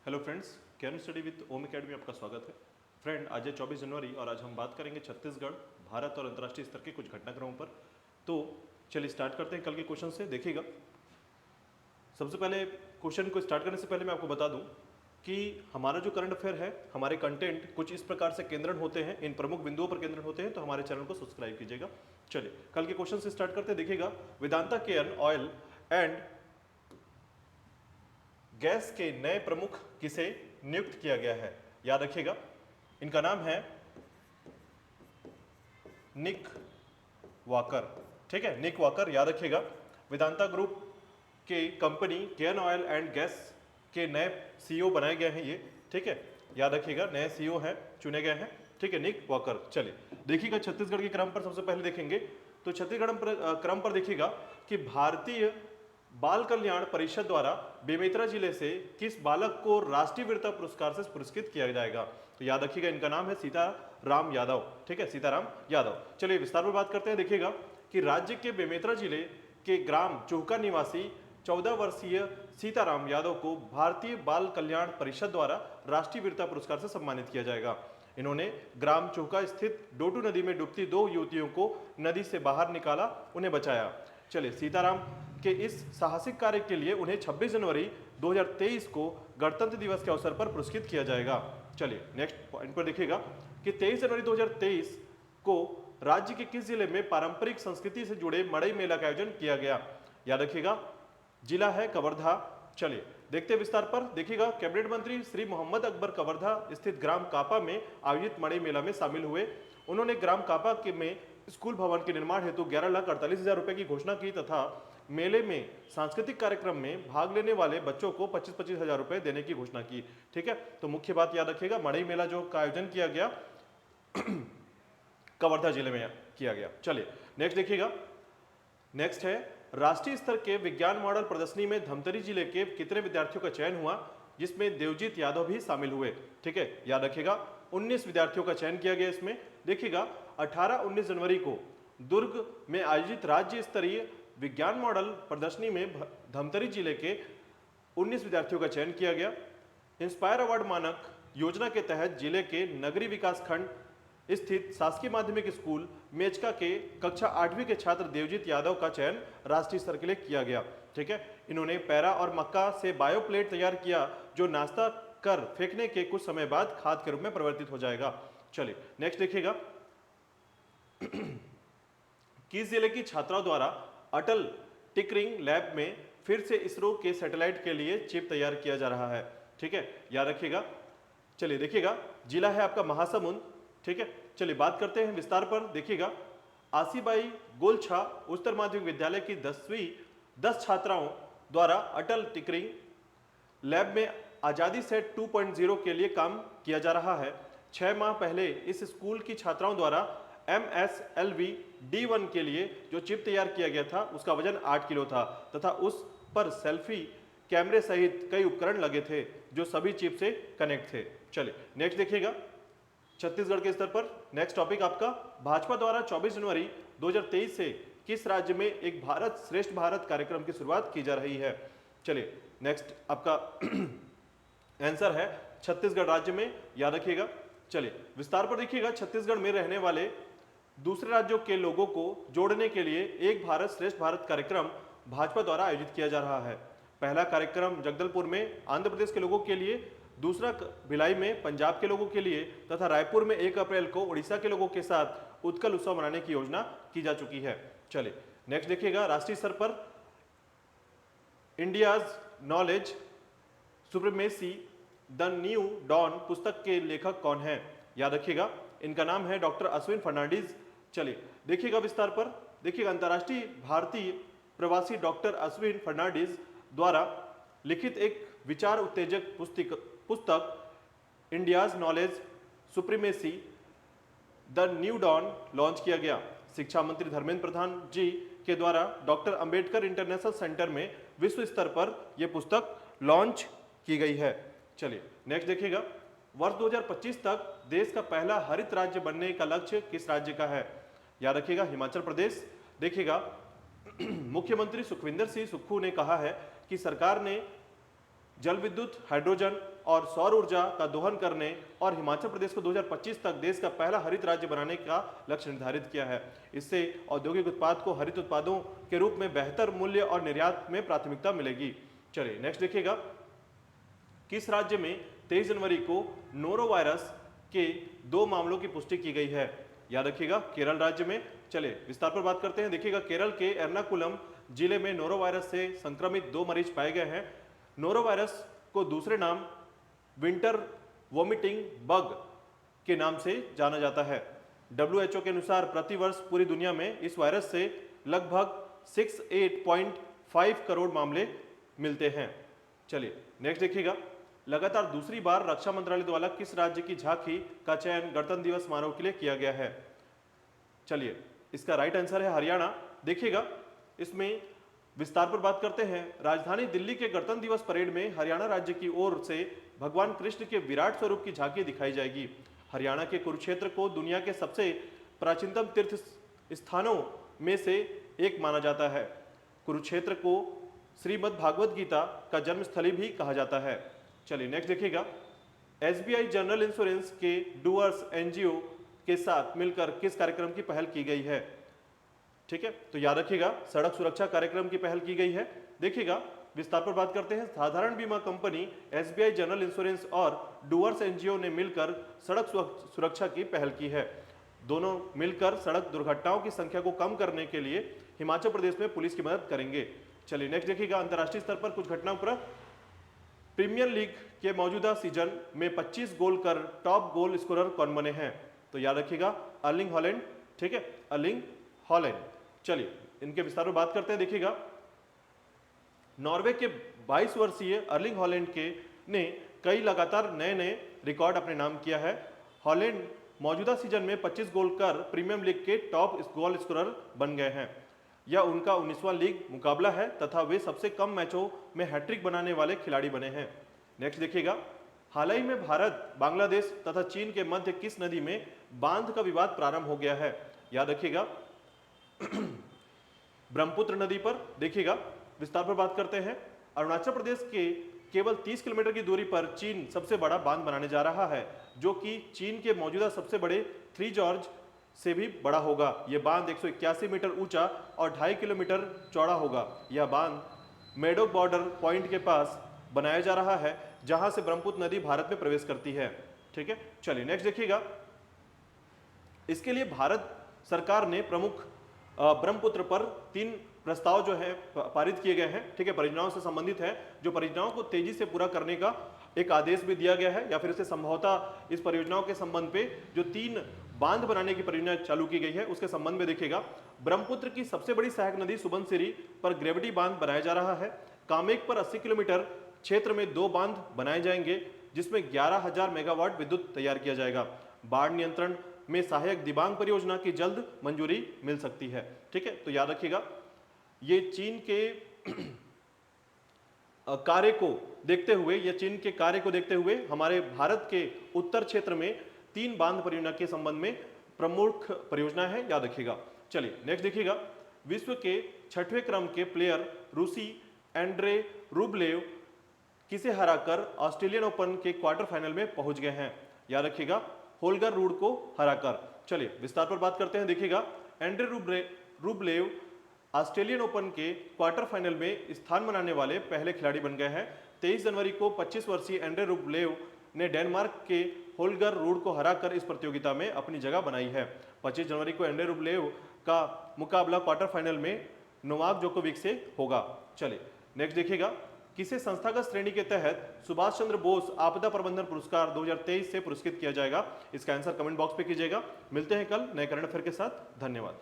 Hello friends, can study with Om academy आपका स्वागत है। फ्रेंड, आज है 24 जनवरी और आज हम बात करेंगे छत्तीसगढ़, भारत और अंतर्राष्ट्रीय स्तर के कुछ घटनाक्रमों पर। तो चलिए स्टार्ट करते हैं कल के क्वेश्चन से। देखिएगा, सबसे पहले क्वेश्चन को स्टार्ट करने से पहले मैं आपको बता दूं कि हमारा जो करंट अफेयर है, हमारे कंटेंट कुछ इस प्रकार से केंद्रण होते हैं, इन प्रमुख बिंदुओं पर केंद्रण होते हैं, तो हमारे चैनल को सब्सक्राइब कीजिएगा। चलिए कल के क्वेश्चन से स्टार्ट करते हैं। देखिएगा, Vedanta Cairn oil and gas के नए प्रमुख किसे नियुक्त किया गया है? याद रखिएगा, इनका नाम है निक वॉकर। ठीक है, निक वॉकर, याद रखिएगा। वेदांता ग्रुप के company Cairn oil and gas के नए सीईओ बनाए गए हैं ये। ठीक है, याद रखिएगा, नए सीईओ हैं, चुने गए हैं। ठीक है, निक वॉकर। चलिए देखिएगा, छत्तीसगढ़ के क्रम पर सबसे पहले देखेंगे तो छत्तीसगढ़ क्रम पर देखिएगा कि भारतीय बाल कल्याण परिषद द्वारा बेमेतरा जिले से किस बालक को राष्ट्रीय वीरता पुरस्कार से पुरस्कृत किया जाएगा? तो याद रखिएगा, इनका नाम है सीताराम यादव। ठीक है, सीताराम यादव। चलिए विस्तार में बात करते हैं। देखिएगा कि राज्य के बेमेतरा जिले के ग्राम चौका निवासी 14 वर्षीय सीताराम यादव को भारतीय बाल कल्याण परिषद द्वारा राष्ट्रीय वीरता पुरस्कार से सम्मानित किया जाएगा। इन्होंने ग्राम चौका स्थित डोटू नदी में डूबती 2 युवतियों को नदी से बाहर निकाला, उन्हें बचाया। चलिए, सीताराम के इस साहसिक कार्य के लिए उन्हें 26 जनवरी 2023 को गणतंत्र दिवस के अवसर पर पुरस्कृत किया जाएगा। चलिए नेक्स्ट पॉइंट पर देखिएगा कि 23 जनवरी 2023 को राज्य के किस जिले में पारंपरिक संस्कृति से जुड़े मड़ई मेला का आयोजन किया गया? याद रखिएगा, जिला है कवर्धा। चलिए देखते हैं विस्तार पर। देखिएगा, कैबिनेट मंत्री श्री मोहम्मद अकबर कवर्धा स्थित ग्राम कापा में आयोजित मड़ई मेला में शामिल हुए। उन्होंने ग्राम कापा के में स्कूल भवन के निर्माण हेतु 11,48,000 रुपए की घोषणा की तथा मेले में सांस्कृतिक कार्यक्रम में भाग लेने वाले बच्चों को 25-25 हजार रुपए देने की घोषणा की। ठीक है, तो मुख्य बात याद रखिएगा, मड़ई मेला जो का आयोजन किया गया कवर्धा जिले में किया गया। चलिए नेक्स्ट देखिएगा, नेक्स्ट है राष्ट्रीय स्तर के विज्ञान मॉडल प्रदर्शनी में धमतरी जिले के कितने विद्यार्थियों का चयन हुआ, जिसमें देवजीत यादव भी शामिल हुए? ठीक है, याद रखिएगा, 19 विद्यार्थियों का चयन किया गया इसमें। देखिएगा, 18-19 जनवरी को दुर्ग में आयोजित राज्य स्तरीय विज्ञान मॉडल प्रदर्शनी में धमतरी जिले के 19 विद्यार्थियों का चयन किया गया। इंस्पायर अवार्ड मानक योजना के तहत जिले के नगरी विकास खंड स्थित शासकीय माध्यमिक स्कूल मेचका के कक्षा 8वीं के छात्र देवजीत यादव का चयन राष्ट्रीय स्तर के लिए किया गया। ठीक है, इन्होंने पैरा और मक्का से बायो प्लेट तैयार किया, जो नाश्ता कर फेंकने के कुछ समय बाद खाद के रूप में परिवर्तित हो जाएगा। चलिए नेक्स्ट देखिएगा, किस जिले की छात्राओं द्वारा अटल टिकरिंग लैब में फिर से इसरो के सैटेलाइट के लिए चिप तैयार किया जा रहा है? ठीक है, याद रखिएगा। चलिए देखिएगा, जिला है आपका महासमुंद। ठीक है, चलिए बात करते हैं विस्तार पर। देखिएगा, आसीबाई गोलछा उच्चतर माध्यमिक विद्यालय की 10 छात्राओं द्वारा अटल टिकरिंग लैब में आजादी सेट 2.0 के लिए काम किया जा रहा है। 6 माह पहले इस स्कूल की छात्राओं द्वारा MSLV D1 के लिए जो चिप तैयार किया गया था, उसका वजन 8 किलो था तथा उस पर सेल्फी कैमरे सहित कई उपकरण लगे थे जो सभी चिप से कनेक्ट थे। चलिए नेक्स्ट देखिएगा, छत्तीसगढ़ के स्तर पर नेक्स्ट टॉपिक आपका, भाजपा द्वारा 24 जनवरी 2023 से किस राज्य में एक भारत श्रेष्ठ भारत कार्यक्रम की शुरुआत की जा रही है? चलिए नेक्स्ट आपका आंसर है छत्तीसगढ़ राज्य में, याद रखिएगा। चलिए विस्तार पर देखिएगा, छत्तीसगढ़ में रहने वाले दूसरे राज्यों के लोगों को जोड़ने के लिए एक भारत श्रेष्ठ भारत कार्यक्रम भाजपा द्वारा आयोजित किया जा रहा है। पहला कार्यक्रम जगदलपुर में आंध्र प्रदेश के लोगों के लिए, दूसरा भिलाई में पंजाब के लोगों के लिए तथा रायपुर में 1 अप्रैल को उड़ीसा के लोगों के साथ उत्कल उत्सव मनाने की योजना की जा चुकी है। चलिए नेक्स्ट देखिएगा, राष्ट्रीय स्तर पर India's knowledge supremacy the new dawn पुस्तक के लेखक कौन है? याद रखिएगा, इनका नाम है डॉक्टर अश्विन फर्नांडीज। चलिए देखिएगा विस्तार पर। देखिएगा, अंतर्राष्ट्रीय भारतीय प्रवासी डॉक्टर अश्विन फर्नांडीज द्वारा लिखित एक विचार उत्तेजक पुस्तक India's knowledge supremacy the new dawn launch किया गया। शिक्षा मंत्री धर्मेंद्र प्रधान जी के द्वारा डॉक्टर अंबेडकर इंटरनेशनल सेंटर में विश्व स्तर पर यह पुस्तक लॉन्च की गई है। चलिए नेक्स्ट देखिएगा, वर्ष 2025 तक देश का पहला हरित राज्य बनने का लक्ष्य किस राज्य का है? याद रखिएगा, हिमाचल प्रदेश। देखिएगा, मुख्यमंत्री सुखविंदर सिंह सुक्खू ने कहा है कि सरकार ने जल विद्युत, हाइड्रोजन और सौर ऊर्जा का दोहन करने और हिमाचल प्रदेश को 2025 तक देश का पहला हरित राज्य बनाने का लक्ष्य निर्धारित किया है। इससे औद्योगिक उत्पाद को हरित उत्पादों के रूप में बेहतर मूल्य और निर्यात में प्राथमिकता मिलेगी। चलिए नेक्स्ट देखिएगा, किस राज्य में 23 जनवरी को नोरो वायरस के 2 मामलों की पुष्टि की गई है? याद रखिएगा, केरल राज्य में। चलिए विस्तार पर बात करते हैं। देखिएगा, केरल के एर्नाकुलम जिले में नोरो वायरस से संक्रमित 2 मरीज पाए गए हैं। नोरो वायरस को दूसरे नाम विंटर वोमिटिंग बग के नाम से जाना जाता है। WHO के अनुसार प्रतिवर्ष पूरी दुनिया में इस वायरस से लगभग 68.5 करोड़ मामले मिलते हैं। चलिए नेक्स्ट देखिएगा, लगातार दूसरी बार रक्षा मंत्रालय द्वारा किस राज्य की झांकी का चयन गणतंत्र दिवस समारोह के लिए किया गया है? चलिए इसका राइट आंसर है हरियाणा। देखिएगा, इसमें विस्तार पर बात करते हैं। राजधानी दिल्ली के गणतंत्र दिवस परेड में हरियाणा राज्य की ओर से भगवान कृष्ण के विराट स्वरूप की झांकी दिखाई जाएगी। हरियाणा के कुरुक्षेत्र को दुनिया के सबसे प्राचीनतम तीर्थ स्थानों में से एक माना जाता है। कुरुक्षेत्र को श्रीमद् भागवत गीता का जन्मस्थली भी कहा जाता है। चलिए नेक्स्ट देखिएगा, SBI जनरल इंश्योरेंस के डूअर्स NGO के साथ मिलकर किस कार्यक्रम की पहल की गई है? ठीक है, तो याद रखिएगा, सड़क सुरक्षा कार्यक्रम की पहल की गई है। देखिएगा, विस्तार पर बात करते हैं। साधारण बीमा कंपनी SBI जनरल इंश्योरेंस और डूअर्स NGO ने मिलकर सड़क सुरक्षा की पहल की है। दोनों मिलकर सड़क दुर्घटनाओं की संख्या को कम करने के लिए हिमाचल प्रदेश में पुलिस की मदद करेंगे। चलिए नेक्स्ट देखिएगा, अंतर्राष्ट्रीय स्तर पर कुछ घटनाओं पर। प्रीमियर लीग के मौजूदा सीजन में 25 गोल कर टॉप गोल स्कोरर कौन बने हैं? तो याद रखिएगा, अर्लिंग हॉलैंड। ठीक है, अर्लिंग हॉलैंड। चलिए इनके विस्तार में बात करते हैं। देखिएगा, नॉर्वे के 22 वर्षीय अर्लिंग हॉलैंड के ने कई लगातार नए नए रिकॉर्ड अपने नाम किया है। हॉलैंड मौजूदा सीजन में 25 गोल कर प्रीमियर लीग के टॉप गोल स्कोरर बन गए हैं। यह उनका 19वां लीग मुकाबला है तथा वे सबसे कम मैचों में हैट्रिक बनाने वाले खिलाड़ी बने हैं। नेक्स्ट देखिएगा, हाल ही में भारत, बांग्लादेश तथा चीन के मध्य किस नदी में बांध का विवाद प्रारंभ हो गया है? याद रखिएगा, ब्रह्मपुत्र नदी पर। देखिएगा, विस्तार पर बात करते हैं। अरुणाचल प्रदेश के केवल 30 किलोमीटर की दूरी पर चीन सबसे बड़ा बांध बनाने जा रहा है, जो कि चीन के मौजूदा सबसे बड़े 3 जॉर्ज से भी बड़ा होगा। यह बांध 181 मीटर ऊंचा और 2.5 किलोमीटर चौड़ा होगा। यह बांध मेडोक बॉर्डर पॉइंट के पास बनाया जा रहा है, जहां से ब्रह्मपुत्र नदी भारत में प्रवेश करती है। ठीक है, चलिए नेक्स्ट देखिएगा, इसके लिए भारत सरकार ने प्रमुख ब्रह्मपुत्र पर 3 प्रस्ताव जो है पारित किए गए हैं। ठीक है, परियोजनाओं से संबंधित है, जो परियोजनाओं को तेजी से पूरा करने का एक आदेश भी दिया गया है, या फिर इसे संभवतः इस परियोजनाओं के संबंध पे जो 3 बांध बनाने की परियोजना चालू की गई है उसके संबंध में देखिएगा। ब्रह्मपुत्र की सबसे बड़ी सहायक नदी सुबनसिरी पर ग्रेविटी बांध बनाया जा रहा है। कामेक पर 80 किलोमीटर क्षेत्र में 2 बांध बनाए जाएंगे, जिसमें 11,000 मेगावाट विद्युत तैयार किया जाएगा। बाढ़ नियंत्रण में सहायक दिबांग परियोजना की जल्द मंजूरी मिल सकती है। ठीक है, तो याद रखिएगा, ये चीन के कार्य को देखते हुए हमारे भारत के उत्तर क्षेत्र में 3 बांध परियोजना के संबंध में प्रमुख परियोजना है, याद रखिएगा। चलिए नेक्स्ट देखिएगा, विश्व के 6वें क्रम के प्लेयर रूसी एंड्रे रूबलेव किसे हराकर ऑस्ट्रेलियन ओपन के क्वार्टर फाइनल में पहुंच गए हैं? याद रखिएगा, होल्गर रूड को हराकर। चलिए विस्तार पर बात करते हैं। देखिएगा, एंड्रे रूबलेव ऑस्ट्रेलियन ओपन के क्वार्टर फाइनल में स्थान बनाने वाले पहले खिलाड़ी बन गए हैं। 23 जनवरी को 25 वर्षीय एंड्रे रूबलेव ने डेनमार्क के होल्गर रूड को हराकर इस प्रतियोगिता में अपनी जगह बनाई है। 25 जनवरी को एंड्रे रूबलेव का मुकाबला क्वार्टर फाइनल में नोवाक जोकोविक से होगा। चलिए नेक्स्ट देखिएगा, किसे संस्थागत श्रेणी के तहत सुभाष चंद्र बोस आपदा प्रबंधन पुरस्कार 2023 से पुरस्कृत किया जाएगा? इसका आंसर कमेंट बॉक्स पे कीजिएगा। मिलते हैं कल नए करंट अफेयर के साथ। धन्यवाद।